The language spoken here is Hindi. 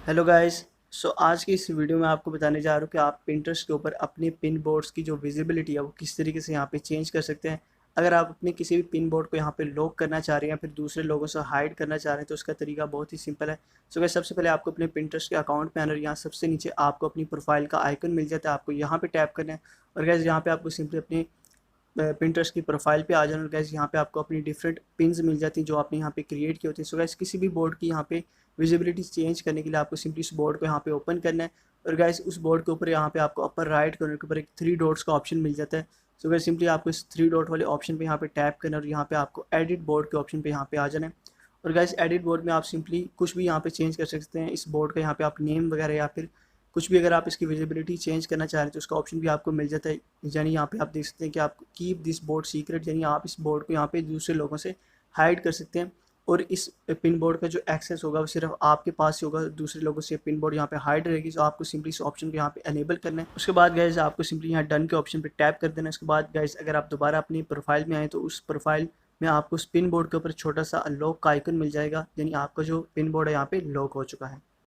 Hello guys. आज की इस वीडियो में आपको बताने जा रहा हूँ कि आप पिंटरेस्ट के ऊपर अपने पिन बोर्ड्स की जो विजिबिलिटी है वो किस तरीके से यहाँ पे चेंज कर सकते हैं। अगर आप अपने किसी भी पिन बोर्ड को यहाँ पे लॉक करना चाह रहे हैं या फिर दूसरे लोगों से हाइड करना चाह रहे हैं तो उसका तरीका बहुत ही सिंपल है। गाइस, सबसे पहले आपको अपने पिंटरेस्ट के अकाउंट में आना है। यहाँ सबसे नीचे आपको अपनी प्रोफाइल का आइकन मिल जाता है, आपको यहाँ पे टैप करना है। और गाइस, यहाँ पे आपको सिंपली अपने पिंटरेस्ट की प्रोफाइल पे आ जाना। और गाइस, यहाँ पे आपको अपनी डिफरेंट पिन्स मिल जाती हैं जो आपने यहाँ पे क्रिएट की होती है। गाइस, किसी भी बोर्ड की यहाँ पे विजिबिलिटी चेंज करने के लिए आपको सिंपली इस बोर्ड को यहाँ पे ओपन करना है। और गाइस, उस बोर्ड के ऊपर यहाँ पे आपको अपर राइट कॉर्नर के ऊपर एक 3 डॉट्स का ऑप्शन मिल जाता है। गाइस, सिंपली आपको इस 3 डॉट वाले ऑप्शन पे यहाँ पे टैप करना है और यहाँ पे आपको एडिट बोर्ड के ऑप्शन पे यहाँ पे आ जाना है। और गाइस, एडिट बोर्ड में आप सिंपली कुछ भी यहाँ पे चेंज कर सकते हैं इस बोर्ड का। यहाँ पे आप नेम वगैरह या फिर कुछ भी अगर आप इसकी विजिबिलिटी चेंज करना चाह रहे हैं तो उसका ऑप्शन भी आपको मिल जाता है। यानी यहाँ पे आप देख सकते हैं कि आप कीप दिस बोर्ड सीक्रेट, यानी आप इस बोर्ड को यहाँ पे दूसरे लोगों से हाइड कर सकते हैं। और इस पिन बोर्ड का जो एक्सेस होगा वो सिर्फ आपके पास ही होगा, दूसरे लोगों से पिन बोर्ड यहाँ पे हाइड रहेगी। तो आपको सिंपली इस ऑप्शन को यहाँ पे एनेबल करना है। उसके बाद गाइज आपको सिंपली यहाँ डन के ऑप्शन पे टैप कर देना है। उसके बाद गाइज अगर आप दोबारा अपनी प्रोफाइल में आए तो उस प्रोफाइल में आपको उस पिन बोर्ड के ऊपर छोटा सा लॉक का आइकन मिल जाएगा, यानी आपका जो पिन बोर्ड है यहाँ पे लॉक हो चुका है।